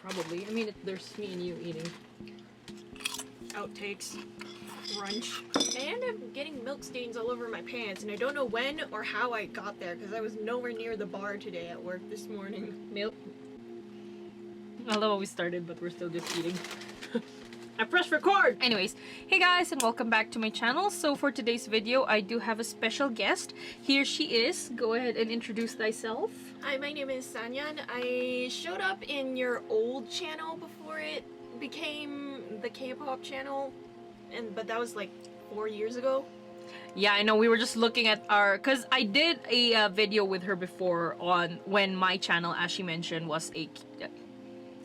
Probably. I mean, there's me and you eating. Outtakes. Brunch. I ended up getting milk stains all over my pants, and I don't know when or how I got there, because I was nowhere near the bar today at work this morning. Milk. I love how we started, but we're still just eating. I pressed record! Anyways, hey guys, and welcome back to my channel. So for today's video, I do have a special guest. Here she is. Go ahead and introduce thyself. Hi, my name is Saanyan. I showed up in your old channel before it became the K-pop channel, but that was like 4 years ago. Yeah, I know. We were just looking at our... Because I did a video with her before on when my channel, as she mentioned, was a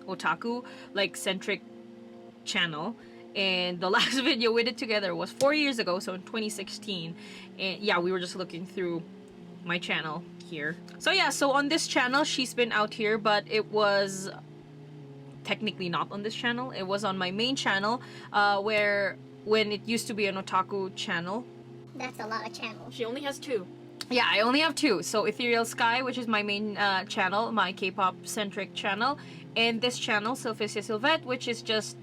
otaku, like, centric channel. And the last video we did together was 4 years ago, so in 2016. And yeah, we were just looking through my channel here. So yeah, so on this channel, she's been out here, but it was technically not on this channel. It was on my main channel, where when it used to be an otaku channel. That's a lot of channels. She only has 2. Yeah, I only have 2. So Ethereal Sky, which is my main channel, my K-pop centric channel, and this channel, Sylvester Sylvette, which is just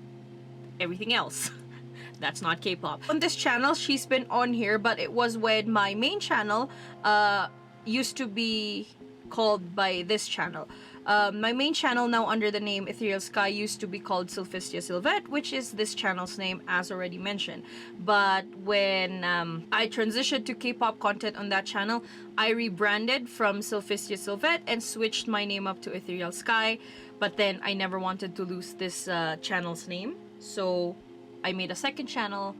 everything else. That's not K-pop. On this channel, she's been on here, but it was when my main channel used to be called by this channel. My main channel now under the name Ethereal Sky used to be called Sylvester Sylvette, which is this channel's name as already mentioned. But when I transitioned to K-pop content on that channel, I rebranded from Sylvester Sylvette and switched my name up to Ethereal Sky. But then I never wanted to lose this channel's name, so I made a second channel,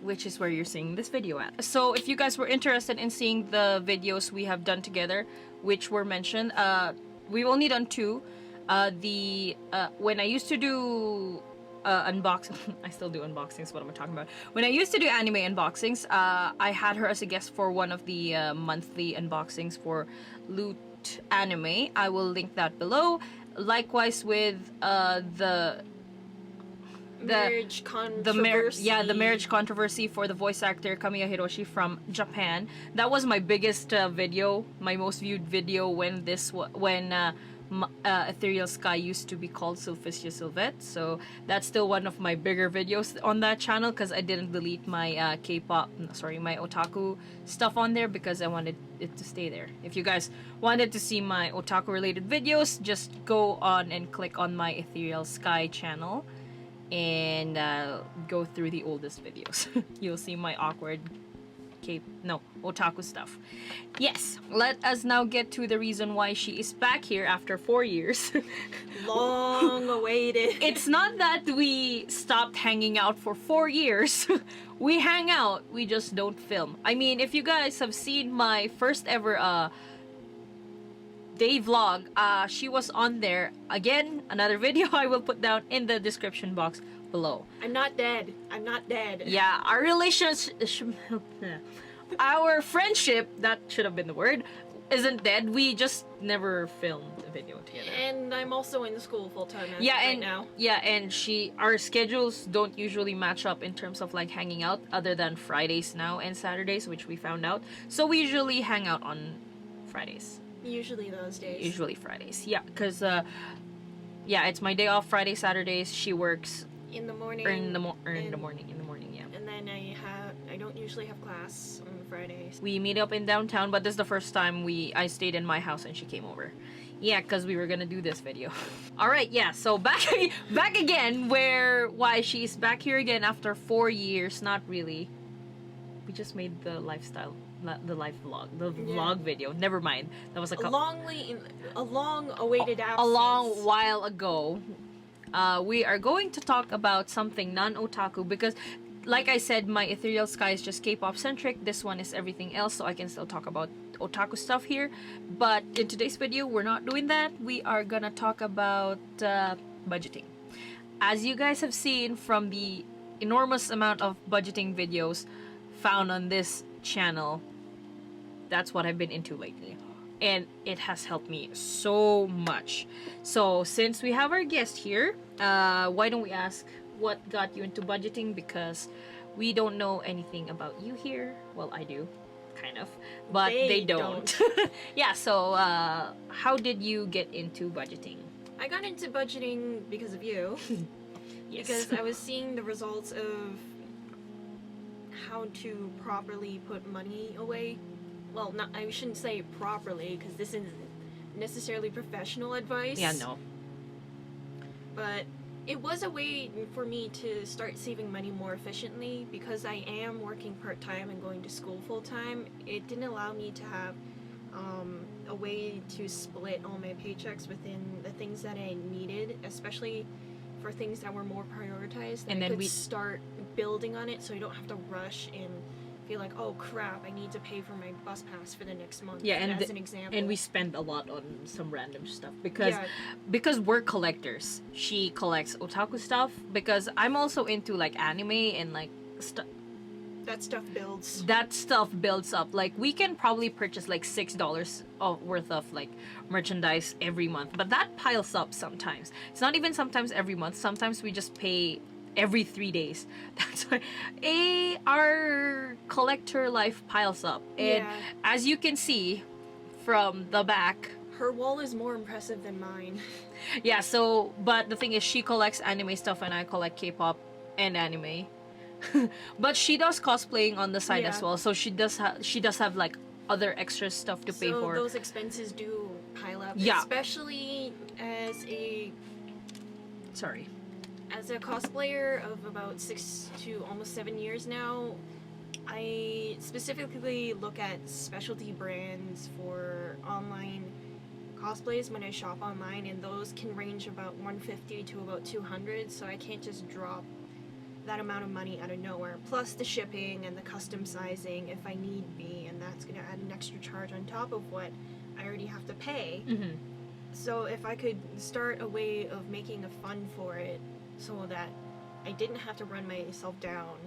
which is where you're seeing this video at. So if you guys were interested in seeing the videos we have done together, which were mentioned, we've only done 2. When I used to do unboxing, I still do unboxings, what am I talking about? When I used to do anime unboxings, I had her as a guest for one of the monthly unboxings for Loot Anime. I will link that below. Likewise with the marriage controversy. The marriage controversy for the voice actor Kamiya Hiroshi from Japan. That was my biggest video, my most viewed video when Ethereal Sky used to be called Sylvester Sylvette. So that's still one of my bigger videos on that channel because I didn't delete my my otaku stuff on there because I wanted it to stay there. If you guys wanted to see my otaku related videos, just go on and click on my Ethereal Sky channel and go through the oldest videos. You'll see my awkward otaku stuff. Yes, let us now get to the reason why she is back here after 4 years. Long awaited. It's not that we stopped hanging out for 4 years. We hang out, we just don't film. I mean, if you guys have seen my first ever day vlog, she was on there. Again, another video I will put down in the description box below. I'm not dead. I'm not dead. Yeah, our relationship, our friendship, that should have been the word, isn't dead. We just never filmed a video together. And I'm also in the school full time right now. Yeah, and our schedules don't usually match up in terms of like hanging out, other than Fridays now and Saturdays, which we found out. So we usually hang out on Fridays. Usually those days. Usually Fridays. Yeah, because it's my day off Friday, Saturdays. She works in the morning. In the morning, yeah. And then I don't usually have class on Fridays. We meet up in downtown, but this is the first time I stayed in my house and she came over. Yeah, because we were gonna do this video. Alright, yeah, so back again, why she's back here again after 4 years. Not really. We just made the lifestyle, the life vlog, vlog video. Never mind. That was a long awaited absence. A long while ago. We are going to talk about something non-otaku because, like I said, my Ethereal Sky is just K-pop centric. This one is everything else, so I can still talk about otaku stuff here. But in today's video, we're not doing that. We are gonna talk about budgeting. As you guys have seen from the enormous amount of budgeting videos found on this channel, that's what I've been into lately. And it has helped me so much. So since we have our guest here, why don't we ask what got you into budgeting, because we don't know anything about you here. Well, I do, kind of, but they don't. Yeah, so how did you get into budgeting? I got into budgeting because of you. Yes. Because I was seeing the results of how to properly put money away. Well, not, I shouldn't say properly, because this isn't necessarily professional advice. Yeah, no. But it was a way for me to start saving money more efficiently, because I am working part-time and going to school full-time. It didn't allow me to have a way to split all my paychecks within the things that I needed, especially for things that were more prioritized. And then I could start building on it, so I don't have to rush and feel like, oh crap, I need to pay for my bus pass for the next month. Yeah, and as an example. And we spend a lot on some random stuff because we're collectors. She collects otaku stuff because I'm also into like anime and like stuff. That stuff builds. That stuff builds up. Like we can probably purchase like $6 worth of like merchandise every month, but that piles up sometimes. It's not even sometimes every month. Sometimes we just pay every 3 days. That's why our collector life piles up. And as you can see from the back, her wall is more impressive than mine. Yeah, so but the thing is she collects anime stuff and I collect K-pop and anime. But she does cosplaying on the side as well, so she does have like other extra stuff to pay for. So those expenses do pile up, especially as a cosplayer of about 6 to almost 7 years now. I specifically look at specialty brands for online cosplays when I shop online, and those can range about $150 to about $200, so I can't just drop that amount of money out of nowhere, plus the shipping and the custom sizing if I need be, and that's going to add an extra charge on top of what I already have to pay. So if I could start a way of making a fund for it so that I didn't have to run myself down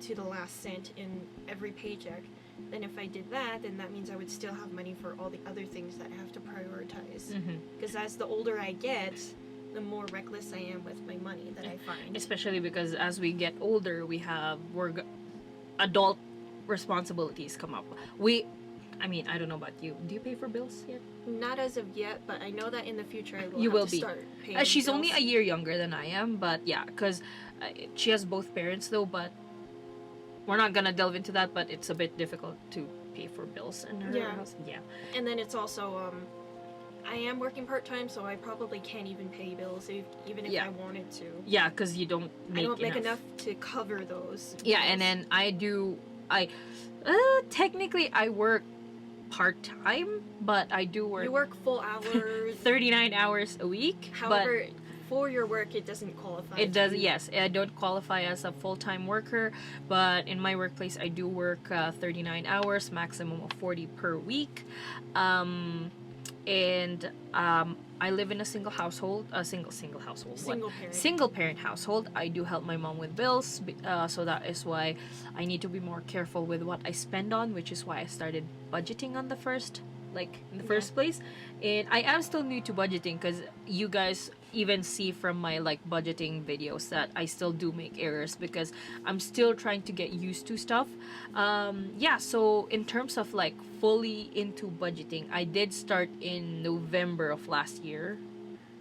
to the last cent in every paycheck, then if I did that, then that means I would still have money for all the other things that I have to prioritize. Because as the older I get, the more reckless I am with my money that I find. Especially because as we get older, adult responsibilities come up. I mean, I don't know about you. Do you pay for bills yet? Not as of yet, but I know that in the future I will start paying She's bills. only a year younger than I am, but yeah, because she has both parents though, but we're not gonna delve into that, but it's a bit difficult to pay for bills in her house. Yeah. And then it's also, I am working part-time, so I probably can't even pay bills even if I wanted to. Yeah, because you don't make enough to cover those bills. Yeah, and then technically I work part-time, but I do work... You work full hours. 39 hours a week. However, for your work, it doesn't qualify. It does, yes. I don't qualify as a full-time worker, but in my workplace, I do work 39 hours, maximum of 40 per week. I live in a single household, single parent household. I do help my mom with bills, so that is why I need to be more careful with what I spend on, which is why I started budgeting on the first place. And I am still new to budgeting because you guys even see from my budgeting videos that I still do make errors because I'm still trying to get used to stuff. So in terms of fully into budgeting, I did start in November of last year.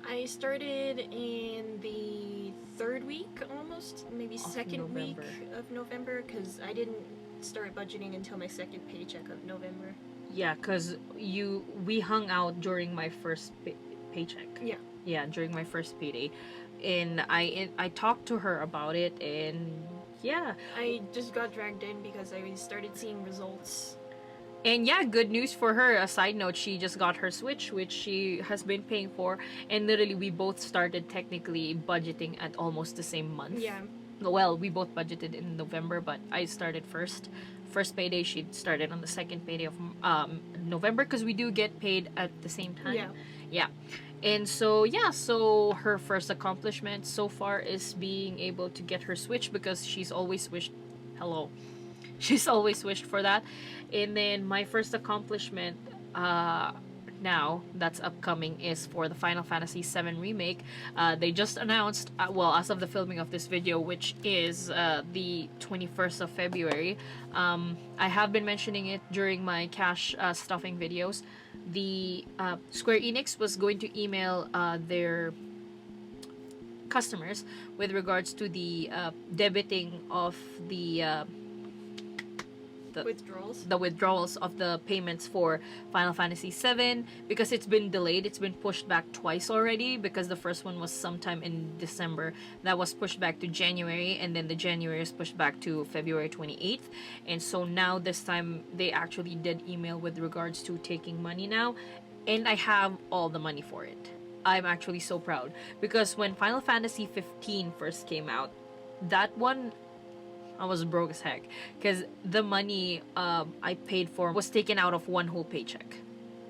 I started in the third week, almost, maybe second week of November, because I didn't start budgeting until my second paycheck of November. Yeah, because we hung out during my first paycheck. Yeah, during my first payday, and I talked to her about it, and yeah, I just got dragged in because I started seeing results. And yeah, good news for her. A side note, she just got her Switch, which she has been paying for, and literally we both started technically budgeting at almost the same month. Yeah. Well, we both budgeted in November, but I started first payday. She started on the second payday of November because we do get paid at the same time. Yeah. And so her first accomplishment so far is being able to get her Switch because she's always wished for that. And then my first accomplishment now that's upcoming is for the Final Fantasy VII Remake. They just announced, as of the filming of this video, which is the 21st of February. I have been mentioning it during my cash stuffing videos. the Square Enix was going to email their customers with regards to the debiting of Withdrawals. the withdrawals of the payments for Final Fantasy VII, because it's been delayed. It's been pushed back twice already, because the first one was sometime in December. That was pushed back to January, and then the January is pushed back to February 28th. And so now this time they actually did email with regards to taking money now, and I have all the money for it. I'm actually so proud, because when Final Fantasy 15 first came out, that one I was broke as heck, because the money I paid for was taken out of one whole paycheck,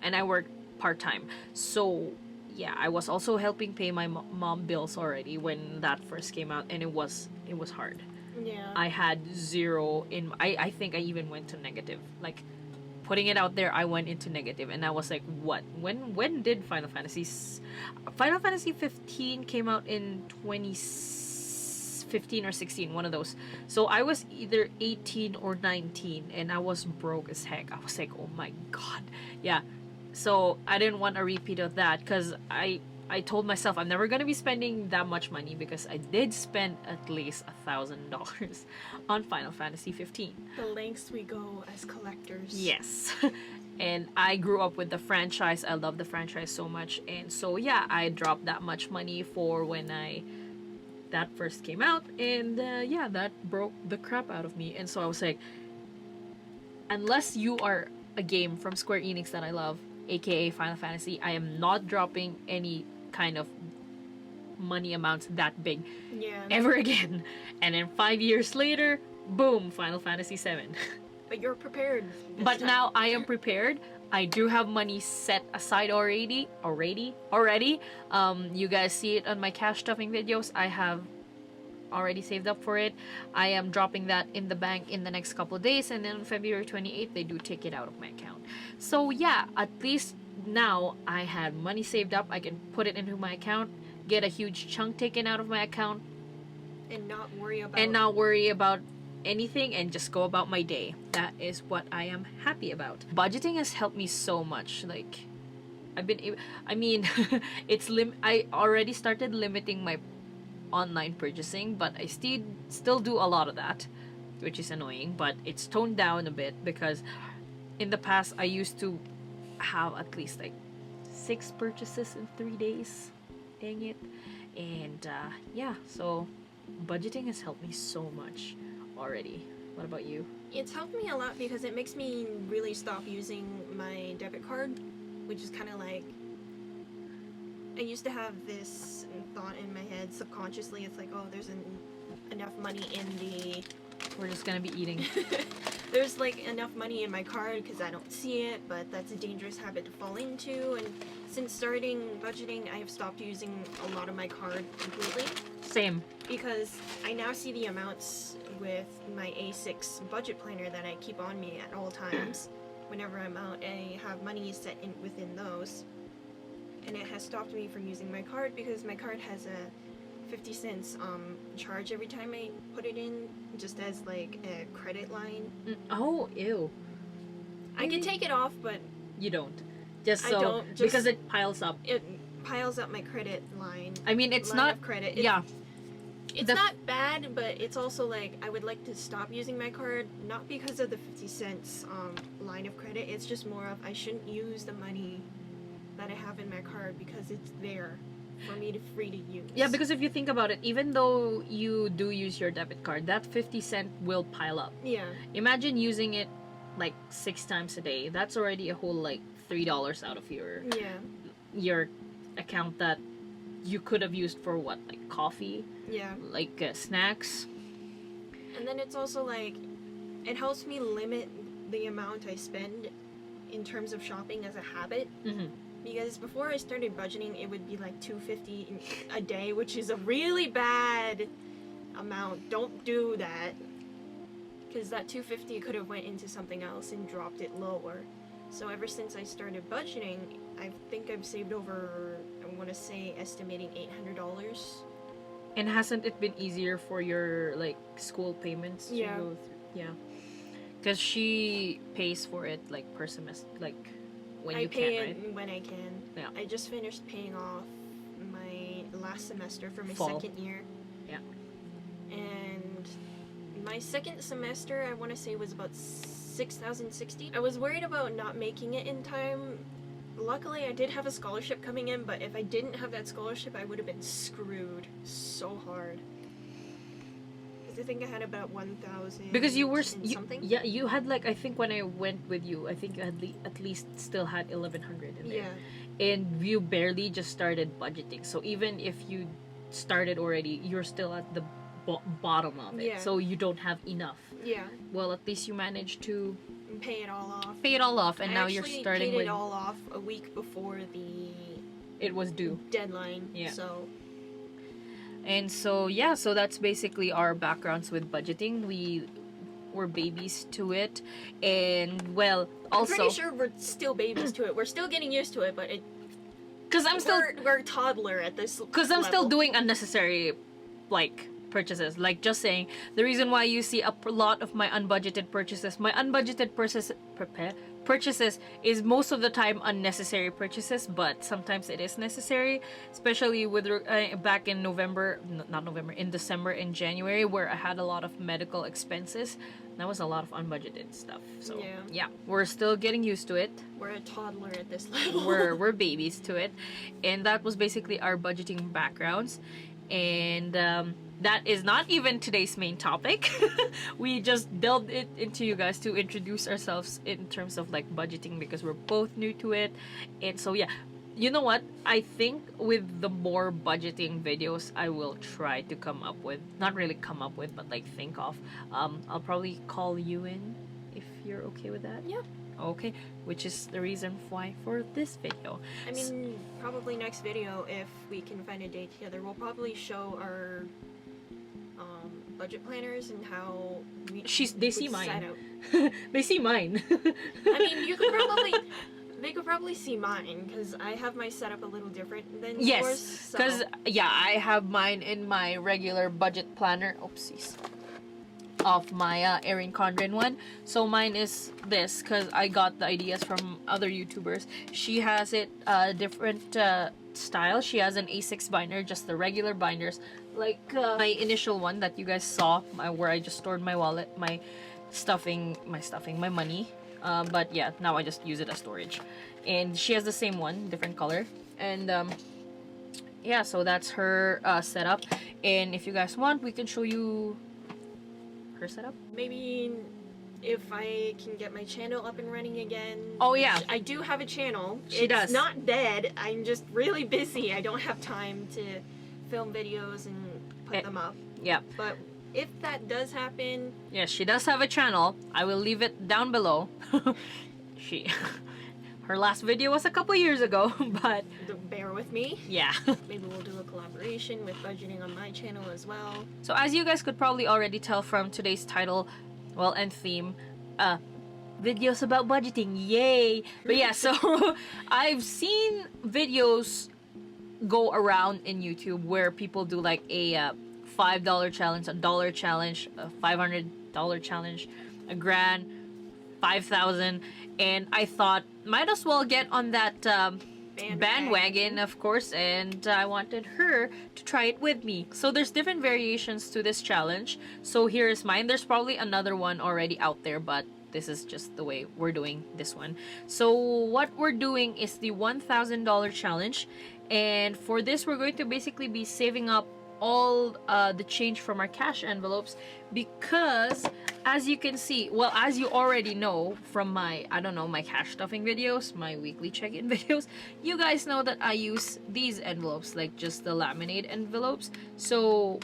and I worked part-time. So yeah, I was also helping pay my mom bills already when that first came out, and it was hard. Yeah. I had zero in I think I even went to negative. Like, putting it out there, I went into negative, and I was like, what? When did Final Fantasy 15 came out in 2015 or 16, one of those. So I was either 18 or 19, and I was broke as heck. I was like, oh my god. Yeah. So I didn't want a repeat of that, because I told myself I'm never gonna be spending that much money, because I did spend at least $1,000 on Final Fantasy 15. The lengths we go as collectors. Yes. And I grew up with the franchise. I love the franchise so much, and so yeah, I dropped that much money for when that first came out, and yeah, that broke the crap out of me. And so I was like, unless you are a game from Square Enix that I love, aka Final Fantasy, I am not dropping any kind of money amounts that big ever again. And then 5 years later, boom, Final Fantasy 7. But you're prepared. But now I am prepared. I do have money set aside already. You guys see it on my cash stuffing videos. I have already saved up for it. I am dropping that in the bank in the next couple of days, and then on February 28th they do take it out of my account. So yeah, at least now I had money saved up. I can put it into my account, get a huge chunk taken out of my account, and not worry about anything, and just go about my day. That is what I am happy about. Budgeting has helped me so much. Like, I already started limiting my online purchasing, but I still do a lot of that, which is annoying, but it's toned down a bit, because in the past I used to have at least like 6 purchases in 3 days. Dang it. And yeah, so budgeting has helped me so much already. What about you? It's helped me a lot, because it makes me really stop using my debit card, which is kind of like, I used to have this thought in my head subconsciously. It's like, oh, there's enough money in the... We're just gonna be eating. There's like enough money in my card because I don't see it, but that's a dangerous habit to fall into. And since starting budgeting, I have stopped using a lot of my card completely. Same. Because I now see the amounts with my A6 budget planner that I keep on me at all times. Whenever I'm out, I have money set in within those. And it has stopped me from using my card, because my card has a 50 cents charge every time I put it in, just as like a credit line. Oh, ew. I can take it off, but you don't. Just so, I don't, just because it piles up. It piles up my credit line. I mean, it's line not of credit. It's The not bad, but it's also like I would like to stop using my card, not because of the 50 cents line of credit. It's just more of I shouldn't use the money that I have in my card because it's there for me to free to use. Yeah, because if you think about it, even though you do use your debit card, that 50 cent will pile up. Yeah. Imagine using it like 6 times a day. That's already a whole like $3 out of your account that you could have used for what, like coffee? Yeah. Like snacks. And then it's also like, it helps me limit the amount I spend in terms of shopping as a habit. Mm-hmm. Because before I started budgeting, it would be like $2.50 a day, which is a really bad amount. Don't do that. Because that $2.50 could have went into something else and dropped it lower. So ever since I started budgeting, I think I've saved over, I want to say, estimating $800. And hasn't it been easier for your like school payments to go through? Yeah. Because she pays for it like per semester, like when I you pay can, it right? when I can. Yeah. I just finished paying off my last semester for my Fall. second year. Yeah. And my second semester, I want to say, was about 6,060. I was worried about not making it in time. Luckily, I did have a scholarship coming in, but if I didn't have that scholarship, I would have been screwed so hard. Because I think I had about 1,000 Because you were and something. yeah, you had like, I think when I went with you, I think you had at least still had 1,100 in there. Yeah. And you barely just started budgeting. So even if you started already, you're still at the bottom of it. Yeah. So you don't have enough. Yeah. Well, at least you managed to Pay it all off. pay it all off, and I now you're actually starting paid with it all off a week before the it was due. deadline. Yeah. So And so yeah, so that's basically our backgrounds with budgeting. We were babies to it, and well, also I'm pretty sure we're still babies to it. We're still getting used to it, but because we're a toddler at this. because I'm still level. doing unnecessary like purchases. Like, just saying, the reason why you see a lot of my unbudgeted purchases is most of the time unnecessary purchases, but sometimes it is necessary, especially with back in in December and January, where I had a lot of medical expenses. That was a lot of unbudgeted stuff. So yeah, we're still getting used to it. We're a toddler at this level. We're babies to it, and that was basically our budgeting backgrounds. And that is not even today's main topic. We just delved it into you guys to introduce ourselves in terms of like budgeting, because we're both new to it. And so yeah, you know what, I think with the more budgeting videos I will try to come up with, not really come up with, but like think of, I'll probably call you in if you're okay with that. Yeah. Okay, which is the reason why for this video. I mean, probably next video, if we can find a day together, we'll probably show our budget planners and how they see mine. They see mine. I mean, they could probably see mine, because I have my setup a little different than yours. Yes, because yeah, I have mine in my regular budget planner. Oopsies. Of my Erin Condren one. So mine is this, because I got the ideas from other YouTubers. She has it different style. She has an A6 binder, just the regular binders, like my initial one that you guys saw, where I just stored my wallet, my money. But yeah, now I just use it as storage. And she has the same one, different color. And yeah, so that's her setup. And if you guys want, we can show you her setup. Maybe if I can get my channel up and running again. Oh yeah, I do have a channel. She does. It's not dead. I'm just really busy. I don't have time to film videos and put them up. Yeah. But if that does happen, yes, she does have a channel. I will leave it down below. Her last video was a couple years ago, but bear with me. yeah. Maybe we'll do a collaboration with budgeting on my channel as well. So as you guys could probably already tell from today's title, well, and theme, videos about budgeting, yay! But yeah, so I've seen videos go around in YouTube where people do like a $5 challenge, a dollar challenge, a $500 challenge, a grand, 5,000, and I thought might as well get on that bandwagon, of course, and I wanted her to try it with me. So there's different variations to this challenge. So here is mine. There's probably another one already out there, but this is just the way we're doing this one. So what we're doing is the $1,000 challenge, and for this we're going to basically be saving up all the change from our cash envelopes, because as you can see, well, as you already know from my, I don't know, my cash stuffing videos, my weekly check-in videos, you guys know that I use these envelopes, like just the laminate envelopes. So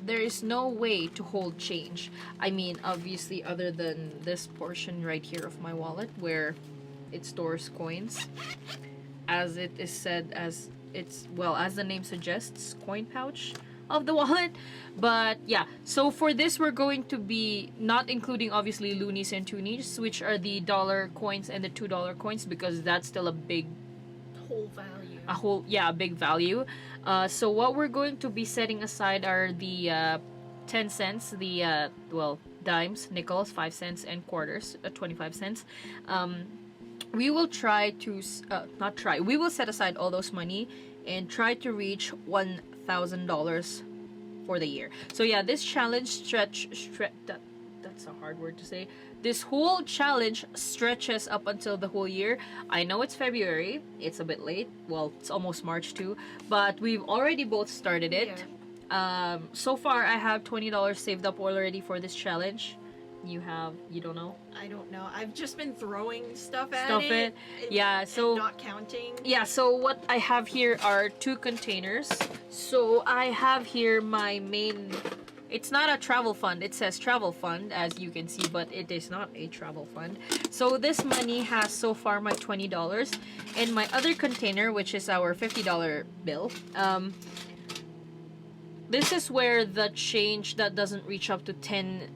there is no way to hold change. I mean, obviously, other than this portion right here of my wallet where it stores coins, as it is said, as it's, well, as the name suggests, coin pouch of the wallet. But yeah, so for this we're going to be not including obviously loonies and toonies, which are the dollar coins and the $2 coins, because that's still a big Value. A big value. So what we're going to be setting aside are the 10 cents, the well, dimes, nickels, 5 cents, and quarters, 25 cents. we will try to not try. We will set aside all those money and try to reach $1,000 for the year. So yeah, this challenge that's a hard word to say. This whole challenge stretches up until the whole year. I know it's February. It's a bit late. Well, it's almost March too. But we've already both started it. Yeah. So far, I have $20 saved up already for this challenge. You don't know? I don't know. I've just been throwing stuff at Stuff it. it. Yeah, so... and not counting. Yeah, so what I have here are 2 containers. So I have here my main... It's not a travel fund. It says travel fund, as you can see, but it is not a travel fund. So this money has so far my $20. And my other container, which is our $50 bill, this is where the change that doesn't reach up to 10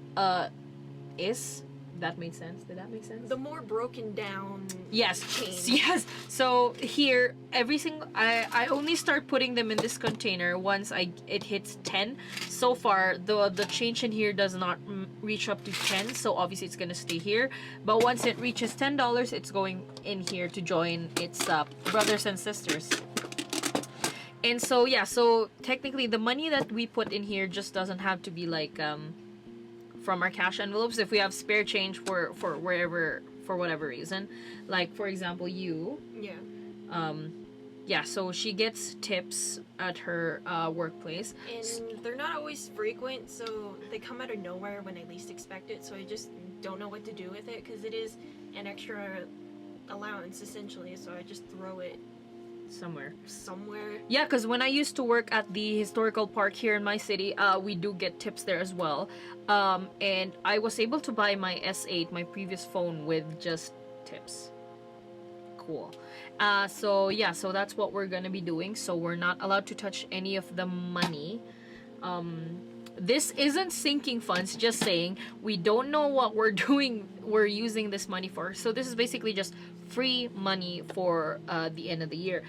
is. That made sense? Did that make sense? The more broken down. Yes. change. Yes. So here, every single I only start putting them in this container once it hits 10. So far, the change in here does not reach up to 10. So obviously it's gonna stay here. But once it reaches $10, it's going in here to join its brothers and sisters. And so yeah, so technically the money that we put in here just doesn't have to be like from our cash envelopes. If we have spare change for wherever, for whatever reason, like for example you, yeah, so she gets tips at her workplace, and they're not always frequent, so they come out of nowhere when I least expect it. So I just don't know what to do with it because it is an extra allowance essentially. So I just throw it somewhere. Yeah, because when I used to work at the historical park here in my city, we do get tips there as well. And I was able to buy my S8, my previous phone, with just tips. Cool. So yeah, so that's what we're gonna be doing. So we're not allowed to touch any of the money. This isn't sinking funds, just saying. We don't know what we're doing, we're using this money for. So this is basically just free money for the end of the year.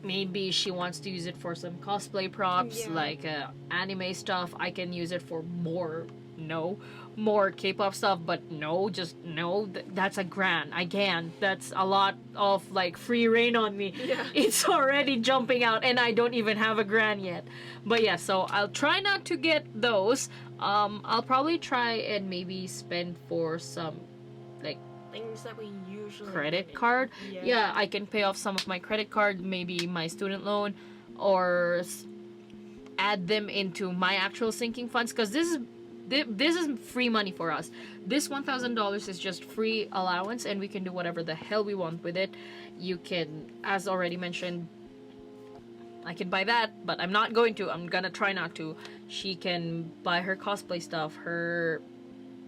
Maybe she wants to use it for some cosplay props, like anime stuff. I can use it for more K-pop stuff, but no, just no. That's $1,000. I can. That's a lot of like free reign on me. Yeah. It's already jumping out, and I don't even have $1,000 yet. But yeah, so I'll try not to get those. I'll probably try and maybe spend for some like things that we usually credit card. Yeah, I can pay off some of my credit card, maybe my student loan, or add them into my actual sinking funds, because this is free money for us. This $1,000 is just free allowance, and we can do whatever the hell we want with it. You can, as already mentioned, I can buy that, but I'm not going to. I'm gonna try not to. She can buy her cosplay stuff, her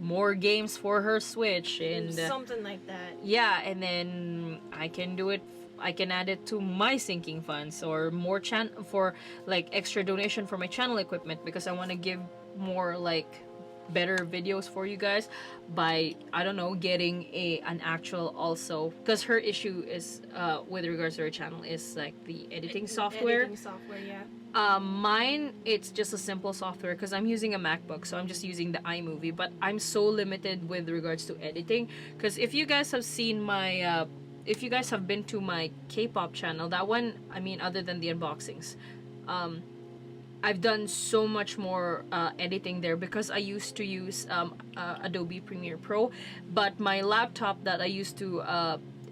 more games for her Switch, and something like that. Yeah, and then I can do it. I can add it to my sinking funds, or more for like extra donation for my channel equipment, because I want to give more like better videos for you guys by, I don't know, getting an actual, also, because her issue is with regards to her channel is like the editing software. Mine, it's just a simple software because I'm using a MacBook, so I'm just using the iMovie, but I'm so limited with regards to editing, because if you guys have seen my if you guys have been to my K-pop channel, that one, I mean, other than the unboxings, I've done so much more editing there, because I used to use Adobe Premiere Pro, but my laptop that I used to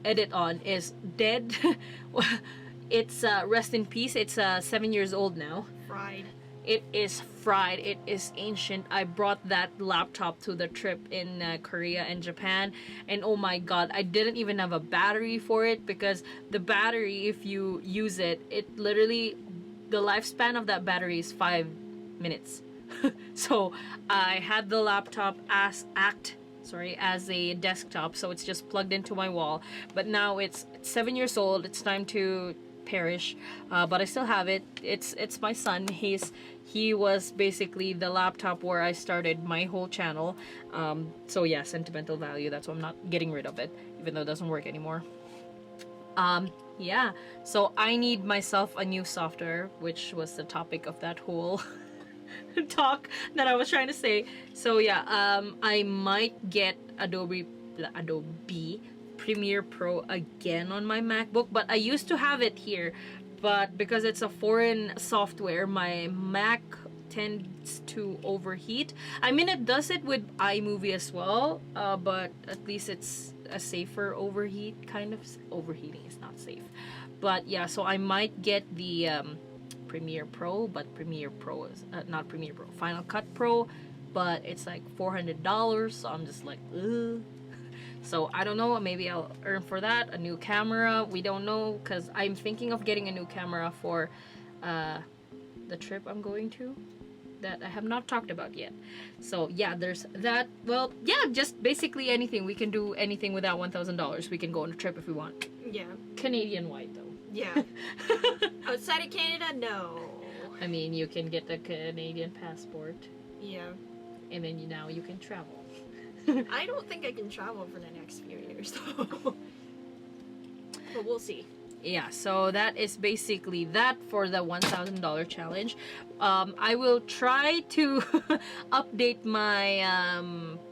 edit on is dead. It's rest in peace. It's 7 years old now. Fried. It is fried. It is ancient. I brought that laptop to the trip in Korea and Japan, and oh my god, I didn't even have a battery for it, because the battery, if you use it, it literally, the lifespan of that battery is 5 minutes. So I had the laptop as a desktop, so it's just plugged into my wall. But now it's 7 years old. It's time to perish, but I still have it. It's my son. He was basically the laptop where I started my whole channel. So yeah, sentimental value. That's why I'm not getting rid of it, even though it doesn't work anymore. Yeah, so I need myself a new software, which was the topic of that whole talk that I was trying to say. So yeah, I might get Adobe Premiere Pro again on my MacBook, but I used to have it here, but because it's a foreign software, my Mac tends to overheat. I mean, it does it with iMovie as well, but at least it's a safer overheat kind of. Overheating is not safe, but yeah, so I might get the Premiere Pro, but Premiere Pro is not Premiere Pro, Final Cut Pro, but it's like $400, so I'm just like, ugh. So I don't know, maybe I'll earn for that. A new camera, we don't know, because I'm thinking of getting a new camera for the trip I'm going to that I have not talked about yet. So yeah, there's that. Well, yeah, just basically anything. We can do anything without $1,000. We can go on a trip if we want. Yeah. Canadian wide though. Yeah. Outside of Canada, no. I mean, you can get a Canadian passport. Yeah. And then now you can travel. I don't think I can travel for the next few years, though. But we'll see. Yeah, so that is basically that for the $1,000 challenge. I will try to update my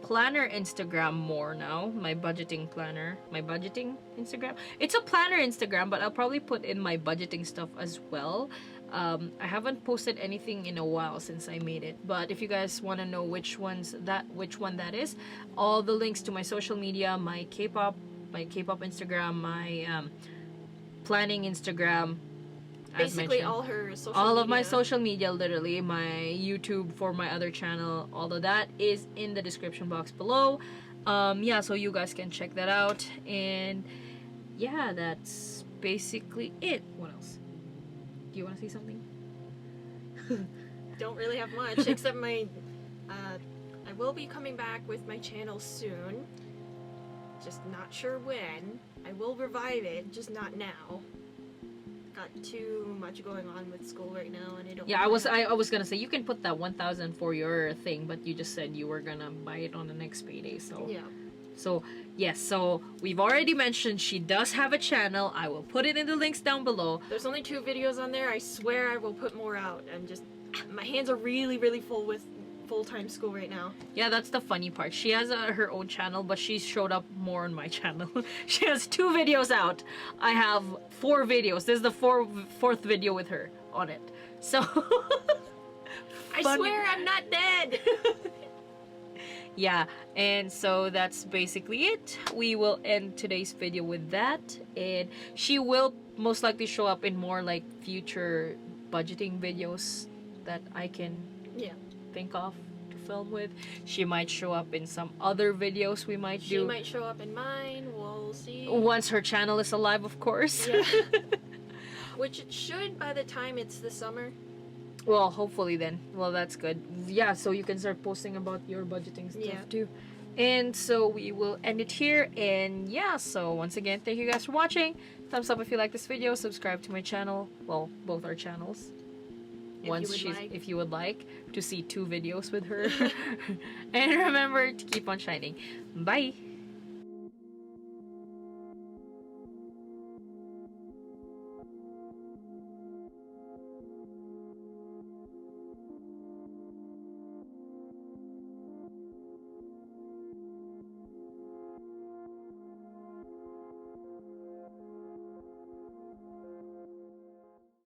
planner Instagram more now. My budgeting planner. My budgeting Instagram. It's a planner Instagram, but I'll probably put in my budgeting stuff as well. I haven't posted anything in a while since I made it, but if you guys want to know which one that is, all the links to my social media, my K-pop Instagram, my planning Instagram, basically all her social all media. of my social media, literally my YouTube for my other channel, all of that is in the description box below. Yeah, so you guys can check that out, and yeah, that's basically it. What else? Do you want to say something? Don't really have much, except my I will be coming back with my channel soon, just not sure when. I will revive it, just not now. Got too much going on with school right now, and I don't. Yeah, I was gonna say you can put that 1,000 for your thing, but you just said you were gonna buy it on the next payday, so yeah. So yes, so we've already mentioned she does have a channel. I will put it in the links down below. There's only 2 videos on there. I swear I will put more out. I'm just, my hands are really full with full-time school right now. Yeah, that's the funny part. She has her own channel, but she showed up more on my channel. She has 2 videos out. I have 4 videos. This is the fourth video with her on it. So I swear I'm not dead. Yeah, and so that's basically it. We will end today's video with that, and she will most likely show up in more like future budgeting videos that I can think of to film with. She might show up in some other videos we might do. She might show up in mine. We'll see. Once her channel is alive, of course. Yeah. Which it should by the time it's the summer. Well, hopefully then. Well, that's good. Yeah, so you can start posting about your budgeting stuff too. And so we will end it here. And yeah, so once again, thank you guys for watching. Thumbs up if you like this video. Subscribe to my channel. Well, both our channels. If you would like to see 2 videos with her. And remember to keep on shining. Bye.